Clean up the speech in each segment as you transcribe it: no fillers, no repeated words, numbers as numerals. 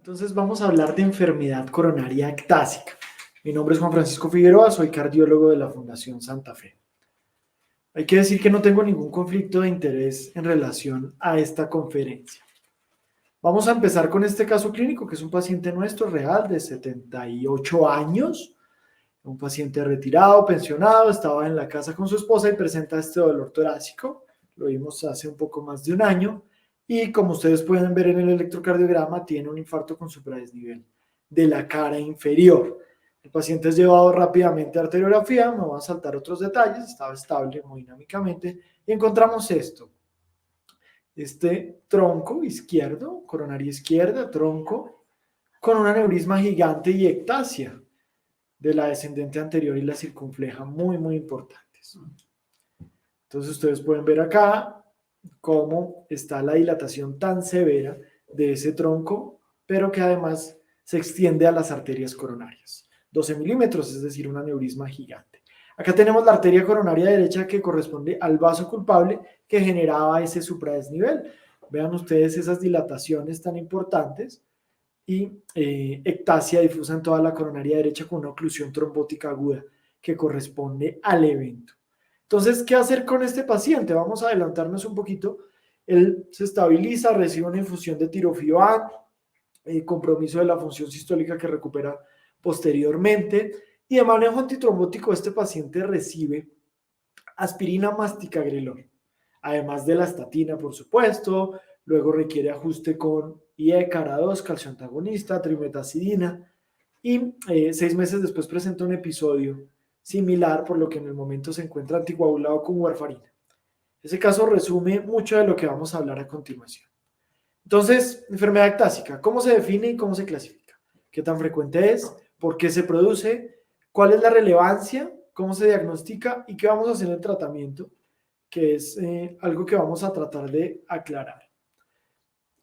Entonces vamos a hablar de enfermedad coronaria ectásica. Mi nombre es Juan Francisco Figueroa, soy cardiólogo de la Fundación Santa Fe. Hay que decir que no tengo ningún conflicto de interés en relación a esta conferencia. Vamos a empezar con este caso clínico, que es un paciente nuestro real de 78 años, un paciente retirado, pensionado, estaba en la casa con su esposa y presenta este dolor torácico. Lo vimos hace un poco más de un año. Y como ustedes pueden ver en el electrocardiograma, tiene un infarto con supradesnivel de la cara inferior. El paciente es llevado rápidamente a arteriografía, me voy a saltar otros detalles, estaba estable hemodinámicamente y encontramos esto. Este tronco izquierdo, coronaria izquierda, tronco, con un aneurisma gigante y ectasia de la descendente anterior y la circunfleja, muy importantes. Entonces ustedes pueden ver acá cómo está la dilatación tan severa de ese tronco, pero que además se extiende a las arterias coronarias. 12 milímetros, es decir, un aneurisma gigante. Acá tenemos la arteria coronaria derecha que corresponde al vaso culpable que generaba ese supradesnivel. Vean ustedes esas dilataciones tan importantes y ectasia difusa en toda la coronaria derecha con una oclusión trombótica aguda que corresponde al evento. Entonces, ¿qué hacer con este paciente? Vamos a adelantarnos un poquito. Él se estabiliza, recibe una infusión de tirofioán, compromiso de la función sistólica que recupera posteriormente, y de manejo antitrombótico este paciente recibe aspirina más ticagrelor, además de la estatina, por supuesto. Luego requiere ajuste con IE, cara-2, calcio antagonista, trimetazidina, y 6 meses después presenta un episodio similar, por lo que en el momento se encuentra anticoagulado con warfarina. Ese caso resume mucho de lo que vamos a hablar a continuación. Entonces, enfermedad ectásica, ¿cómo se define y cómo se clasifica? ¿Qué tan frecuente es? ¿Por qué se produce? ¿Cuál es la relevancia? ¿Cómo se diagnostica? ¿Y qué vamos a hacer en el tratamiento? Que es algo que vamos a tratar de aclarar.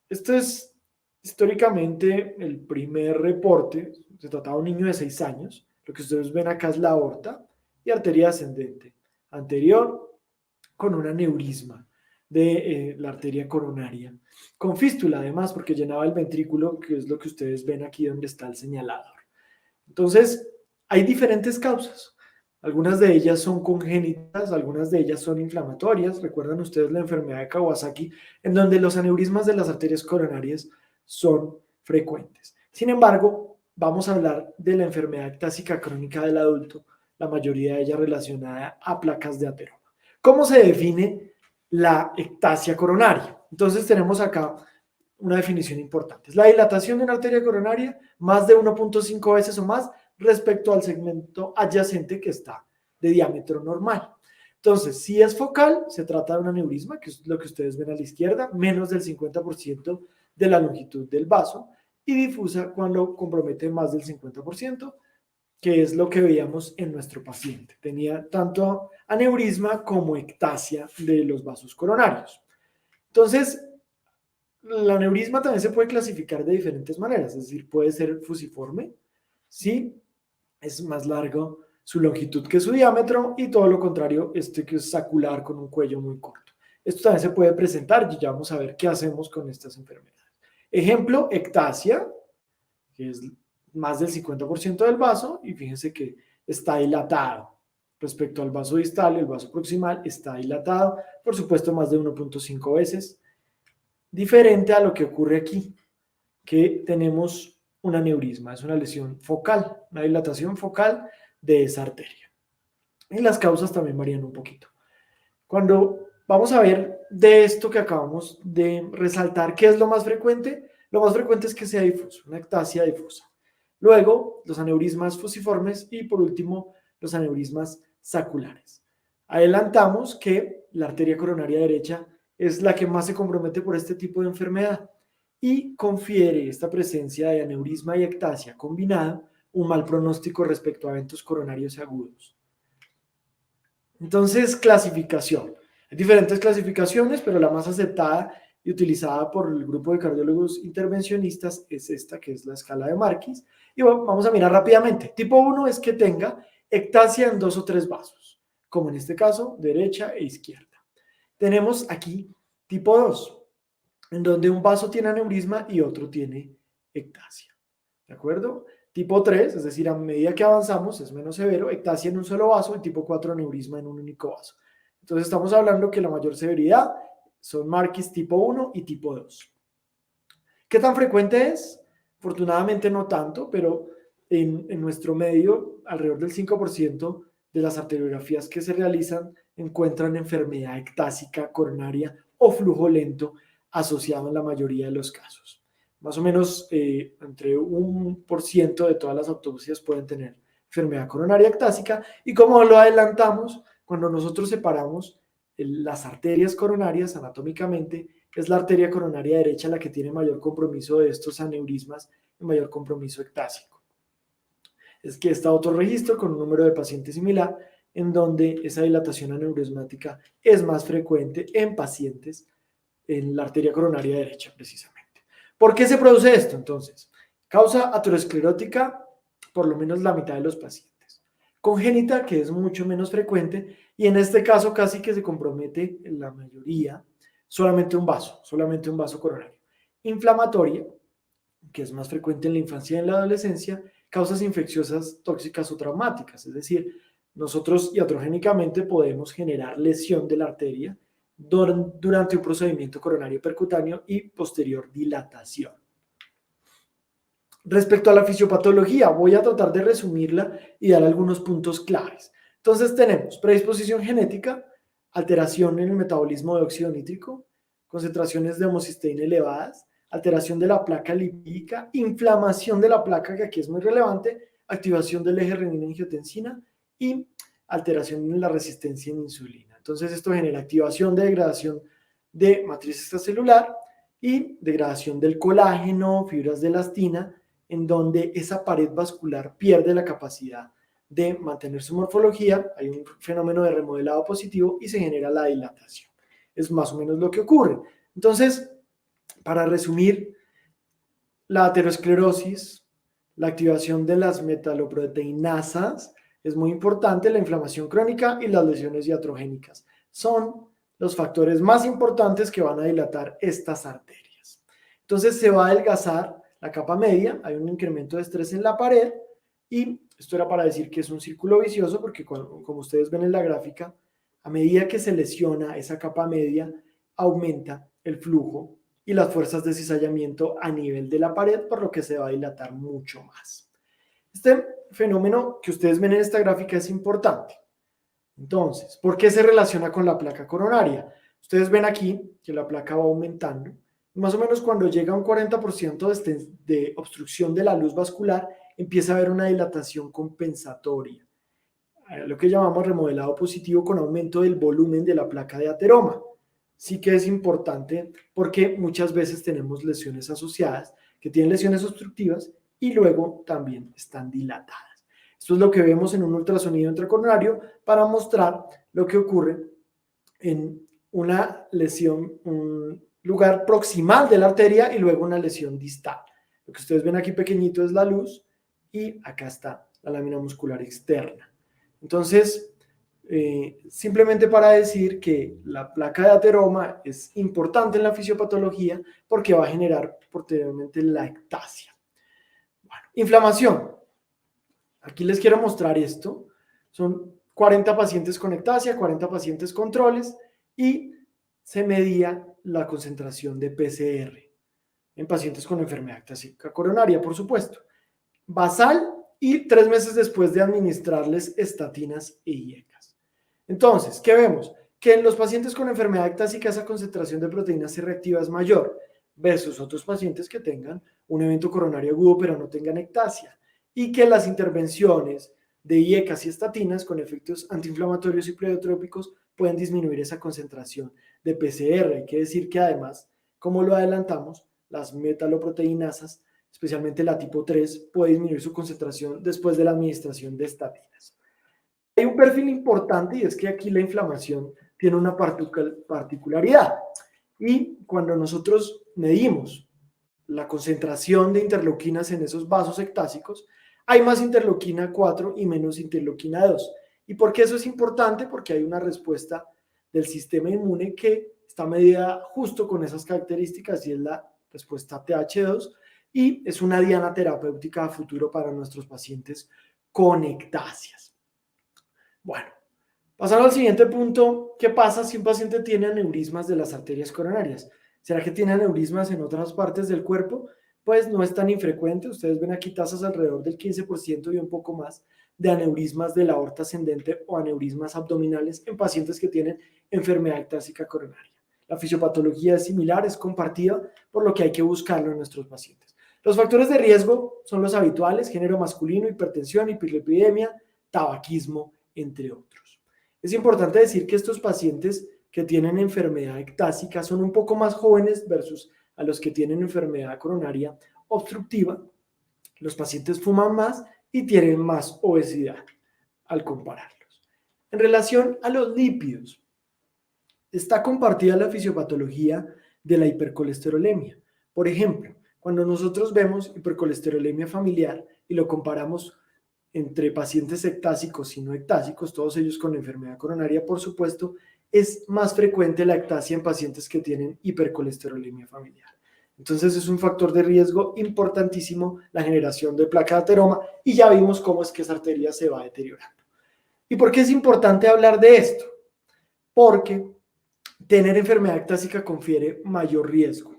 Esto es históricamente el primer reporte. Se trataba de un niño de 6 años. Lo que ustedes ven acá es la aorta y arteria ascendente anterior con un aneurisma de la arteria coronaria, con fístula además, porque llenaba el ventrículo, que es lo que ustedes ven aquí donde está el señalador. Entonces, hay diferentes causas. Algunas de ellas son congénitas, algunas de ellas son inflamatorias. Recuerdan ustedes la enfermedad de Kawasaki, en donde los aneurismas de las arterias coronarias son frecuentes. Sin embargo, vamos a hablar de la enfermedad ectásica crónica del adulto, la mayoría de ellas relacionada a placas de ateroma. ¿Cómo se define la ectasia coronaria? Entonces tenemos acá una definición importante. Es la dilatación de una arteria coronaria más de 1.5 veces o más respecto al segmento adyacente que está de diámetro normal. Entonces, si es focal, se trata de un aneurisma, que es lo que ustedes ven a la izquierda, menos del 50% de la longitud del vaso, y difusa cuando compromete más del 50%, que es lo que veíamos en nuestro paciente. Tenía tanto aneurisma como ectasia de los vasos coronarios. Entonces, el aneurisma también se puede clasificar de diferentes maneras, es decir, puede ser fusiforme, sí, es más largo su longitud que su diámetro, y todo lo contrario, este que es sacular con un cuello muy corto. Esto también se puede presentar y ya vamos a ver qué hacemos con estas enfermedades. Ejemplo, ectasia, que es más del 50% del vaso, y fíjense que está dilatado. Respecto al vaso distal, el vaso proximal está dilatado, por supuesto, más de 1.5 veces. Diferente a lo que ocurre aquí, que tenemos un aneurisma, es una lesión focal, una dilatación focal de esa arteria. Y las causas también varían un poquito. Cuando vamos a ver de esto que acabamos de resaltar, ¿qué es lo más frecuente? Lo más frecuente es que sea difuso, una ectasia difusa. Luego, los aneurismas fusiformes y por último, los aneurismas saculares. Adelantamos que la arteria coronaria derecha es la que más se compromete por este tipo de enfermedad y confiere esta presencia de aneurisma y ectasia combinada un mal pronóstico respecto a eventos coronarios agudos. Entonces, clasificación. Hay diferentes clasificaciones, pero la más aceptada y utilizada por el grupo de cardiólogos intervencionistas es esta, que es la escala de Marquis. Y bueno, vamos a mirar rápidamente. Tipo 1 es que tenga ectasia en 2 o 3 vasos, como en este caso, derecha e izquierda. Tenemos aquí tipo 2, en donde un vaso tiene aneurisma y otro tiene ectasia. ¿De acuerdo? Tipo 3, es decir, a medida que avanzamos es menos severo, ectasia en un solo vaso, y tipo 4, aneurisma en un único vaso. Entonces estamos hablando que la mayor severidad son Marquis tipo 1 y tipo 2. ¿Qué tan frecuente es? Afortunadamente no tanto, pero en nuestro medio, alrededor del 5% de las arteriografías que se realizan encuentran enfermedad ectásica coronaria o flujo lento asociado en la mayoría de los casos. Más o menos entre 1% de todas las autopsias pueden tener enfermedad coronaria ectásica, y como lo adelantamos, cuando nosotros separamos las arterias coronarias anatómicamente, es la arteria coronaria derecha la que tiene mayor compromiso de estos aneurismas y mayor compromiso ectásico. Es que está otro registro con un número de pacientes similar, en donde esa dilatación aneurismática es más frecuente en pacientes en la arteria coronaria derecha, precisamente. ¿Por qué se produce esto, entonces? Causa aterosclerótica, por lo menos la mitad de los pacientes. Congénita, que es mucho menos frecuente, y en este caso casi que se compromete en la mayoría, solamente un vaso coronario. Inflamatoria, que es más frecuente en la infancia y en la adolescencia, causas infecciosas, tóxicas o traumáticas, es decir, nosotros iatrogénicamente podemos generar lesión de la arteria durante un procedimiento coronario percutáneo y posterior dilatación. Respecto a la fisiopatología, voy a tratar de resumirla y dar algunos puntos claves. Entonces tenemos predisposición genética, alteración en el metabolismo de óxido nítrico, concentraciones de homocisteína elevadas, alteración de la placa lipídica, inflamación de la placa, que aquí es muy relevante, activación del eje renina-angiotensina y alteración en la resistencia en insulina. Entonces esto genera activación de degradación de matriz extracelular y degradación del colágeno, fibras de elastina, en donde esa pared vascular pierde la capacidad de mantener su morfología, hay un fenómeno de remodelado positivo y se genera la dilatación. Es más o menos lo que ocurre. Entonces, para resumir, la aterosclerosis, la activación de las metaloproteinasas es muy importante, la inflamación crónica y las lesiones iatrogénicas son los factores más importantes que van a dilatar estas arterias. Entonces se va a adelgazar la capa media, hay un incremento de estrés en la pared, y esto era para decir que es un círculo vicioso porque como ustedes ven en la gráfica, a medida que se lesiona esa capa media, aumenta el flujo y las fuerzas de cizallamiento a nivel de la pared, por lo que se va a dilatar mucho más. Este fenómeno que ustedes ven en esta gráfica es importante. Entonces, ¿por qué se relaciona con la placa coronaria? Ustedes ven aquí que la placa va aumentando. Más o menos cuando llega a un 40% de obstrucción de la luz vascular, empieza a haber una dilatación compensatoria, lo que llamamos remodelado positivo con aumento del volumen de la placa de ateroma. Sí que es importante porque muchas veces tenemos lesiones asociadas que tienen lesiones obstructivas y luego también están dilatadas. Esto es lo que vemos en un ultrasonido intracoronario para mostrar lo que ocurre en una lesión, un lugar proximal de la arteria y luego una lesión distal. Lo que ustedes ven aquí pequeñito es la luz y acá está la lámina muscular externa. Entonces, simplemente para decir que la placa de ateroma es importante en la fisiopatología porque va a generar posteriormente la ectasia. Bueno, inflamación. Aquí les quiero mostrar esto. Son 40 pacientes con ectasia, 40 pacientes controles y se medía la concentración de PCR en pacientes con enfermedad ectásica coronaria, por supuesto. Basal y 3 meses después de administrarles estatinas e IECAS. Entonces, ¿qué vemos? Que en los pacientes con enfermedad ectásica esa concentración de proteína C reactiva es mayor versus otros pacientes que tengan un evento coronario agudo pero no tengan ectasia, y que las intervenciones de IECAS y estatinas con efectos antiinflamatorios y pleiotrópicos pueden disminuir esa concentración de PCR. Hay que decir que además, como lo adelantamos, las metaloproteinasas, especialmente la tipo 3, puede disminuir su concentración después de la administración de estatinas. Hay un perfil importante y es que aquí la inflamación tiene una particularidad, y cuando nosotros medimos la concentración de interleuquinas en esos vasos ectásicos, hay más interleuquina 4 y menos interleuquina 2. ¿Y por qué eso es importante? Porque hay una respuesta del sistema inmune que está medida justo con esas características y es la respuesta TH2, y es una diana terapéutica a futuro para nuestros pacientes con ectasias. Bueno, pasando al siguiente punto, ¿qué pasa si un paciente tiene aneurismas de las arterias coronarias? ¿Será que tiene aneurismas en otras partes del cuerpo? Pues no es tan infrecuente. Ustedes ven aquí tasas alrededor del 15% y un poco más de aneurismas de la aorta ascendente o aneurismas abdominales en pacientes que tienen enfermedad ectásica coronaria. La fisiopatología es similar, es compartida, por lo que hay que buscarlo en nuestros pacientes. Los factores de riesgo son los habituales: género masculino, hipertensión, hiperlipidemia, tabaquismo, entre otros. Es importante decir que estos pacientes que tienen enfermedad ectásica son un poco más jóvenes versus a los que tienen enfermedad coronaria obstructiva. Los pacientes fuman más y tienen más obesidad al compararlos. En relación a los lípidos, está compartida la fisiopatología de la hipercolesterolemia. Por ejemplo, cuando nosotros vemos hipercolesterolemia familiar y lo comparamos entre pacientes ectásicos y no ectásicos, todos ellos con enfermedad coronaria, por supuesto, es más frecuente la ectasia en pacientes que tienen hipercolesterolemia familiar. Entonces es un factor de riesgo importantísimo la generación de placa de ateroma, y ya vimos cómo es que esa arteria se va deteriorando. ¿Y por qué es importante hablar de esto? Porque tener enfermedad ectásica confiere mayor riesgo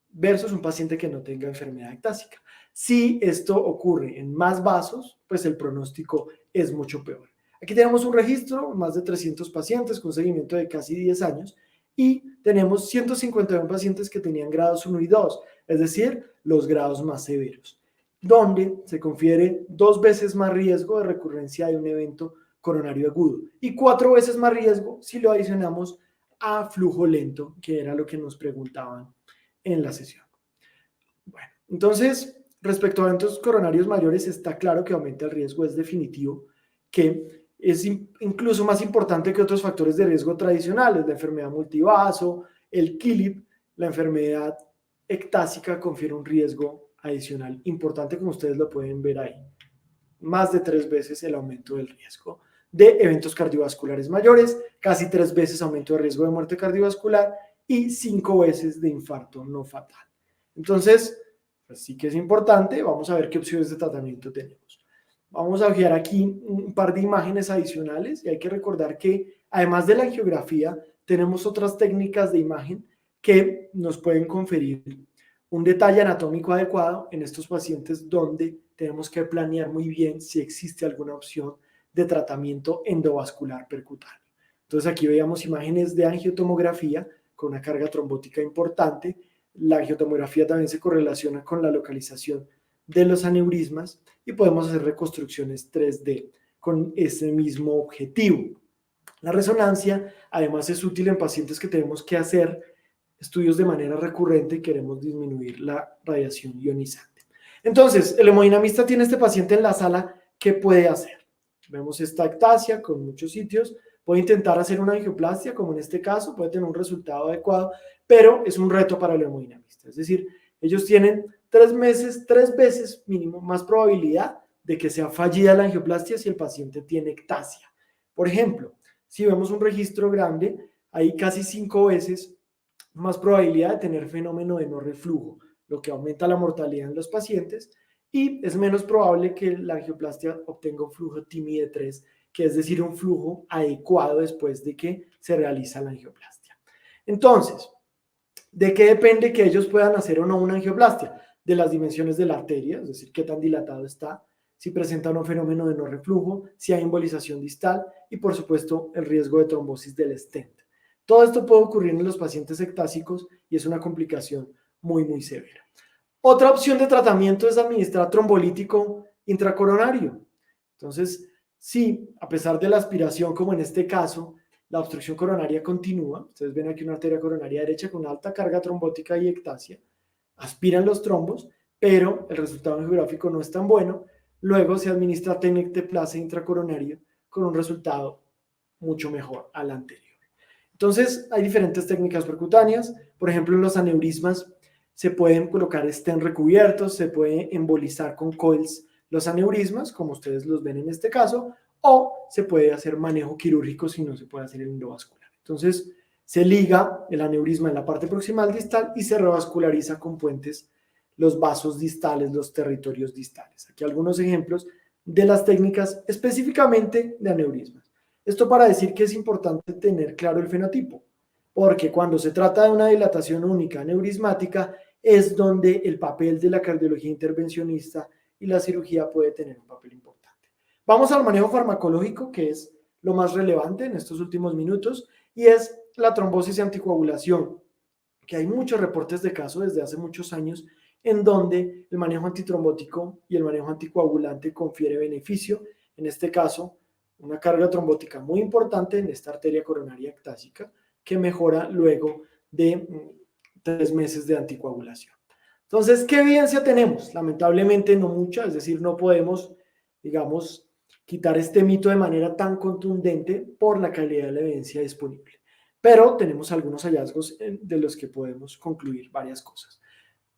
versus un paciente que no tenga enfermedad ectásica. Si esto ocurre en más vasos, pues el pronóstico es mucho peor. Aquí tenemos un registro, más de 300 pacientes con seguimiento de casi 10 años, y tenemos 151 pacientes que tenían grados 1 y 2, es decir, los grados más severos, donde se confiere 2 veces más riesgo de recurrencia de un evento coronario agudo y 4 veces más riesgo si lo adicionamos a flujo lento, que era lo que nos preguntaban en la sesión. Bueno, entonces, respecto a eventos coronarios mayores, está claro que aumenta el riesgo, es definitivo, que es incluso más importante que otros factores de riesgo tradicionales: la enfermedad multivaso, el KILIP. La enfermedad ectásica confiere un riesgo adicional importante, como ustedes lo pueden ver ahí, más de 3 veces el aumento del riesgo de eventos cardiovasculares mayores, casi 3 veces aumento de riesgo de muerte cardiovascular y 5 veces de infarto no fatal. Entonces, pues sí que es importante. Vamos a ver qué opciones de tratamiento tenemos. Vamos a ver aquí un par de imágenes adicionales, y hay que recordar que además de la angiografía, tenemos otras técnicas de imagen que nos pueden conferir un detalle anatómico adecuado en estos pacientes, donde tenemos que planear muy bien si existe alguna opción de tratamiento endovascular percutáneo. Entonces aquí veíamos imágenes de angiotomografía con una carga trombótica importante. La angiotomografía también se correlaciona con la localización de los aneurismas y podemos hacer reconstrucciones 3D con ese mismo objetivo. La resonancia además es útil en pacientes que tenemos que hacer estudios de manera recurrente y queremos disminuir la radiación ionizante. Entonces, el hemodinamista tiene este paciente en la sala. ¿Qué puede hacer? Vemos esta ectasia con muchos sitios. Puede intentar hacer una angioplastia, como en este caso, puede tener un resultado adecuado, pero es un reto para el hemodinamista. Es decir, ellos tienen 3 veces mínimo más probabilidad de que sea fallida la angioplastia si el paciente tiene ectasia. Por ejemplo, si vemos un registro grande, hay casi 5 veces más probabilidad de tener fenómeno de no reflujo, lo que aumenta la mortalidad en los pacientes, y es menos probable que la angioplastia obtenga un flujo TIMI de 3, que es decir, un flujo adecuado después de que se realiza la angioplastia. Entonces, ¿de qué depende que ellos puedan hacer o no una angioplastia? De las dimensiones de la arteria, es decir, qué tan dilatado está, si presenta un fenómeno de no reflujo, si hay embolización distal y, por supuesto, el riesgo de trombosis del stent. Todo esto puede ocurrir en los pacientes ectásicos y es una complicación muy, muy severa. Otra opción de tratamiento es administrar trombolítico intracoronario. Entonces, si a pesar de la aspiración, como en este caso, la obstrucción coronaria continúa, ustedes ven aquí una arteria coronaria derecha con alta carga trombótica y ectasia, aspiran los trombos, pero el resultado angiográfico no es tan bueno. Luego se administra tenecteplase intracoronaria con un resultado mucho mejor al anterior. Entonces, hay diferentes técnicas percutáneas. Por ejemplo, en los aneurismas se pueden colocar stent recubiertos, se puede embolizar con coils los aneurismas, como ustedes los ven en este caso, o se puede hacer manejo quirúrgico si no se puede hacer el endovascular. Entonces, se liga el aneurisma en la parte proximal distal y se revasculariza con puentes los vasos distales, los territorios distales. Aquí algunos ejemplos de las técnicas específicamente de aneurismas. Esto para decir que es importante tener claro el fenotipo, porque cuando se trata de una dilatación única aneurismática es donde el papel de la cardiología intervencionista y la cirugía puede tener un papel importante. Vamos al manejo farmacológico, que es lo más relevante en estos últimos minutos, y es la trombosis y anticoagulación, que hay muchos reportes de casos desde hace muchos años en donde el manejo antitrombótico y el manejo anticoagulante confiere beneficio, en este caso, una carga trombótica muy importante en esta arteria coronaria ectásica que mejora luego de 3 meses de anticoagulación. Entonces, ¿qué evidencia tenemos? Lamentablemente no mucha, es decir, no podemos, digamos, quitar este mito de manera tan contundente por la calidad de la evidencia disponible. Pero tenemos algunos hallazgos de los que podemos concluir varias cosas.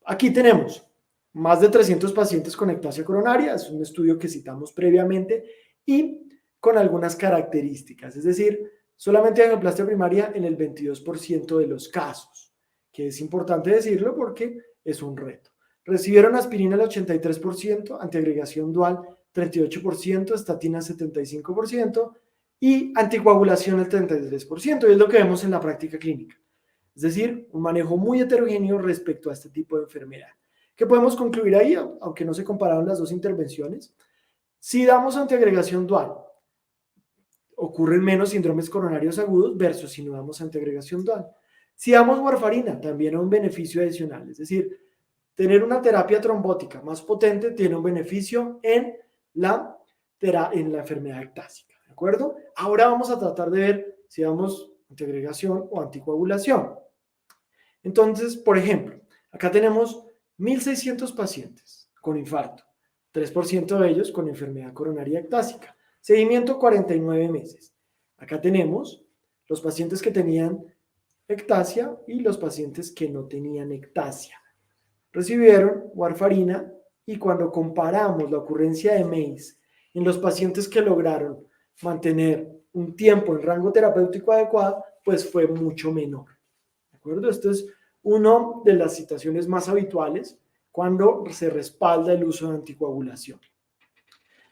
Aquí tenemos más de 300 pacientes con ectasia coronaria, es un estudio que citamos previamente, y con algunas características, es decir, solamente angioplastia primaria en el 22% de los casos, que es importante decirlo porque es un reto. Recibieron aspirina el 83%, antiagregación dual 38%, estatina 75% y anticoagulación el 33%, y es lo que vemos en la práctica clínica. Es decir, un manejo muy heterogéneo respecto a este tipo de enfermedad. ¿Qué podemos concluir ahí? Aunque no se compararon las dos intervenciones. Si damos antiagregación dual, ocurren menos síndromes coronarios agudos versus si no damos antiagregación dual. Si damos warfarina, también hay un beneficio adicional. Es decir, tener una terapia trombótica más potente tiene un beneficio en la enfermedad ectásica. ¿De acuerdo? Ahora vamos a tratar de ver si damos antiagregación o anticoagulación. Entonces, por ejemplo, acá tenemos 1.600 pacientes con infarto, 3% de ellos con enfermedad coronaria ectásica, seguimiento 49 meses. Acá tenemos los pacientes que tenían ectasia y los pacientes que no tenían ectasia. Recibieron warfarina y cuando comparamos la ocurrencia de MACE en los pacientes que lograron mantener un tiempo en rango terapéutico adecuado, pues fue mucho menor. ¿De acuerdo? Esto es una de las situaciones más habituales cuando se respalda el uso de anticoagulación.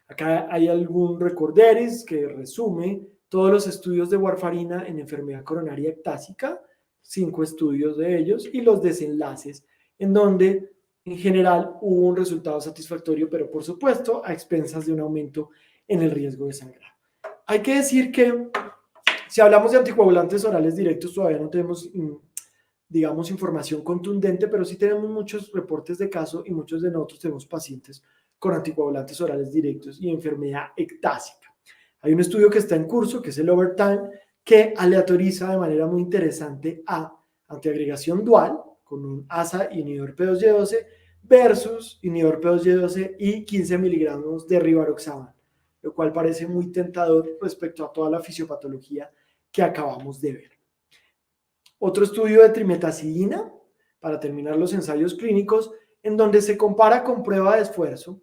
Acá hay algún recorderis que resume todos los estudios de warfarina en enfermedad coronaria ectásica, 5 estudios de ellos, y los desenlaces, en donde en general hubo un resultado satisfactorio, pero por supuesto a expensas de un aumento en el riesgo de sangrado. Hay que decir que si hablamos de anticoagulantes orales directos, todavía no tenemos, digamos, información contundente, pero sí tenemos muchos reportes de caso y muchos de nosotros tenemos pacientes con anticoagulantes orales directos y enfermedad ectásica. Hay un estudio que está en curso, que es el Overtime, que aleatoriza de manera muy interesante a antiagregación dual con un ASA inhibidor P2Y12 versus inhibidor P2Y12 y 15 miligramos de rivaroxaban, lo cual parece muy tentador respecto a toda la fisiopatología que acabamos de ver. Otro estudio de trimetazidina, para terminar los ensayos clínicos, en donde se compara con prueba de esfuerzo,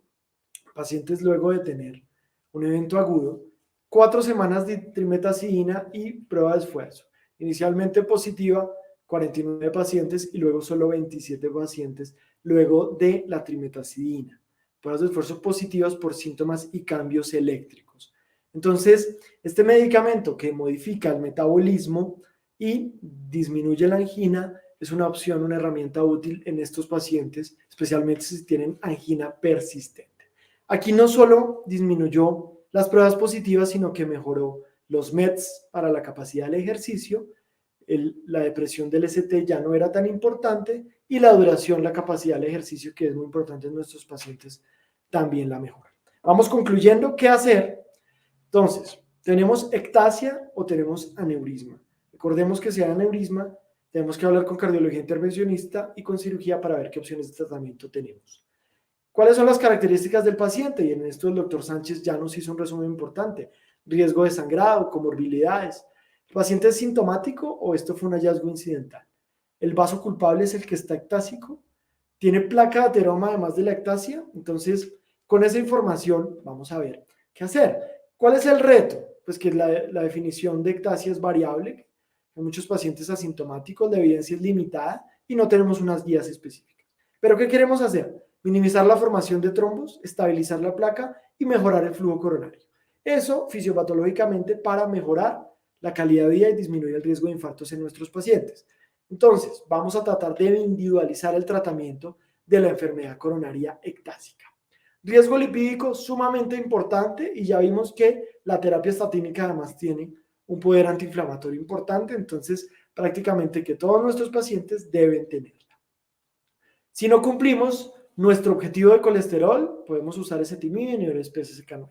pacientes luego de tener un evento agudo, 4 semanas de trimetazidina y prueba de esfuerzo. Inicialmente positiva, 49 pacientes y luego solo 27 pacientes luego de la trimetazidina. Pruebas de esfuerzo positivas por síntomas y cambios eléctricos. Entonces, este medicamento que modifica el metabolismo y disminuye la angina es una opción, una herramienta útil en estos pacientes, especialmente si tienen angina persistente. Aquí no solo disminuyó las pruebas positivas, sino que mejoró los METs para la capacidad del ejercicio, la depresión del ST ya no era tan importante y la duración, la capacidad del ejercicio, que es muy importante en nuestros pacientes, también la mejora. Vamos concluyendo, ¿qué hacer? Entonces, ¿tenemos ectasia o tenemos aneurisma? Recordemos que si hay aneurisma, tenemos que hablar con cardiología intervencionista y con cirugía para ver qué opciones de tratamiento tenemos. ¿Cuáles son las características del paciente? Y en esto el doctor Sánchez ya nos hizo un resumen importante. Riesgo de sangrado, comorbilidades. ¿El paciente es sintomático o esto fue un hallazgo incidental? ¿El vaso culpable es el que está ectásico? ¿Tiene placa de ateroma además de la ectasia? Entonces, con esa información vamos a ver qué hacer. ¿Cuál es el reto? Pues que la definición de ectasia es variable. Hay muchos pacientes asintomáticos, la evidencia es limitada y no tenemos unas guías específicas. ¿Pero qué queremos hacer? Minimizar la formación de trombos, estabilizar la placa y mejorar el flujo coronario. Eso fisiopatológicamente para mejorar la calidad de vida y disminuir el riesgo de infartos en nuestros pacientes. Entonces, vamos a tratar de individualizar el tratamiento de la enfermedad coronaria ectásica. Riesgo lipídico sumamente importante y ya vimos que la terapia estatínica además tiene un poder antiinflamatorio importante, entonces prácticamente que todos nuestros pacientes deben tenerla. Si no cumplimos nuestro objetivo de colesterol, podemos usar ezetimibe, inhibidores PCSK9.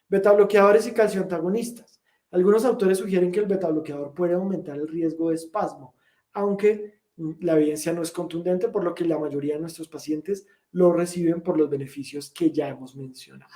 Betabloqueadores y calcioantagonistas. Algunos autores sugieren que el betabloqueador puede aumentar el riesgo de espasmo, aunque la evidencia no es contundente, por lo que la mayoría de nuestros pacientes lo reciben por los beneficios que ya hemos mencionado.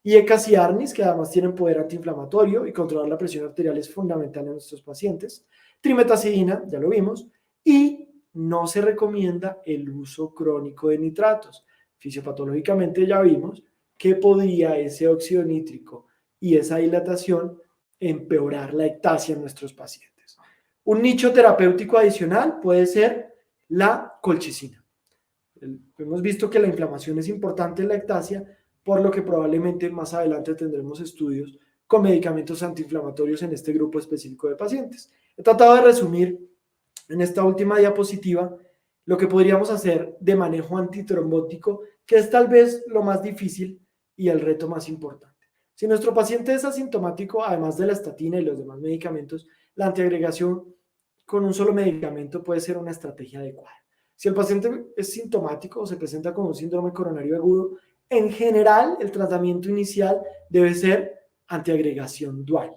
Y ECAS y ARNIS, que además tienen poder antiinflamatorio y controlar la presión arterial es fundamental en nuestros pacientes. Trimetazidina, ya lo vimos, y no se recomienda el uso crónico de nitratos. Fisiopatológicamente ya vimos que podría ese óxido nítrico y esa dilatación empeorar la ectasia en nuestros pacientes. Un nicho terapéutico adicional puede ser la colchicina. Hemos visto que la inflamación es importante en la ectasia, por lo que probablemente más adelante tendremos estudios con medicamentos antiinflamatorios en este grupo específico de pacientes. He tratado de resumir en esta última diapositiva lo que podríamos hacer de manejo antitrombótico, que es tal vez lo más difícil y el reto más importante. Si nuestro paciente es asintomático, además de la estatina y los demás medicamentos, la antiagregación con un solo medicamento puede ser una estrategia adecuada. Si el paciente es sintomático o se presenta con un síndrome coronario agudo, en general el tratamiento inicial debe ser antiagregación dual.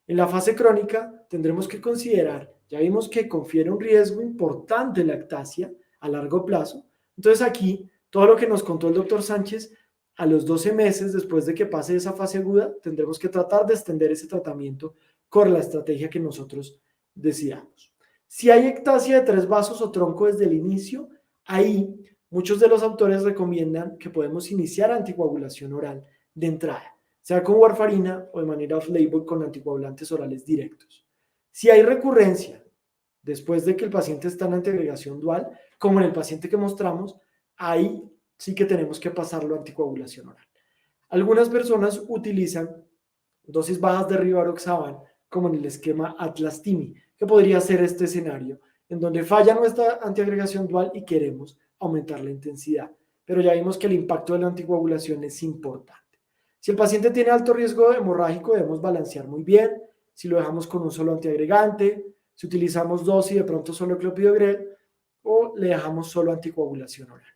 En la fase crónica tendremos que considerar, ya vimos que confiere un riesgo importante la ectasia a largo plazo. Entonces aquí, todo lo que nos contó el doctor Sánchez, a los 12 meses después de que pase esa fase aguda, tendremos que tratar de extender ese tratamiento con la estrategia que nosotros decidamos. Si hay ectasia de 3 vasos o tronco desde el inicio, ahí muchos de los autores recomiendan que podemos iniciar anticoagulación oral de entrada, sea con warfarina o de manera off-label con anticoagulantes orales directos. Si hay recurrencia después de que el paciente está en antiagregación dual, como en el paciente que mostramos, ahí sí que tenemos que pasarlo a anticoagulación oral. Algunas personas utilizan dosis bajas de rivaroxaban, como en el esquema Atlas-TIMI, que podría ser este escenario, en donde falla nuestra antiagregación dual y queremos aumentar la intensidad. Pero ya vimos que el impacto de la anticoagulación es importante. Si el paciente tiene alto riesgo hemorrágico, debemos balancear muy bien. Si lo dejamos con un solo antiagregante, si utilizamos dosis de pronto solo clopidogrel o le dejamos solo anticoagulación oral.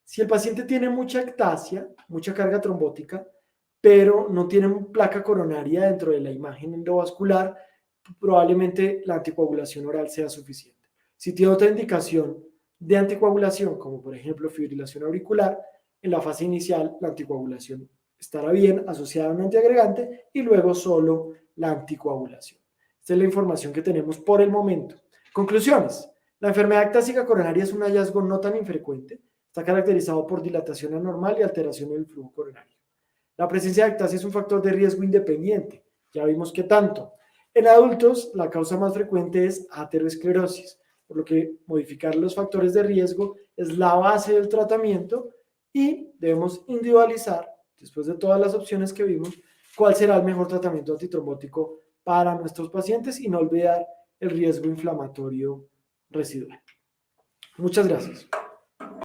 Si el paciente tiene mucha ectasia, mucha carga trombótica, pero no tiene placa coronaria dentro de la imagen endovascular, probablemente la anticoagulación oral sea suficiente. Si tiene otra indicación de anticoagulación, como por ejemplo fibrilación auricular, en la fase inicial la anticoagulación estará bien asociada a un antiagregante y luego solo la anticoagulación. Esta es la información que tenemos por el momento. Conclusiones. La enfermedad ectásica coronaria es un hallazgo no tan infrecuente. Está caracterizado por dilatación anormal y alteración del flujo coronario. La presencia de ectasia es un factor de riesgo independiente. Ya vimos que tanto. En adultos, la causa más frecuente es aterosclerosis, por lo que modificar los factores de riesgo es la base del tratamiento y debemos individualizar, después de todas las opciones que vimos, cuál será el mejor tratamiento antitrombótico para nuestros pacientes y no olvidar el riesgo inflamatorio residual. Muchas gracias.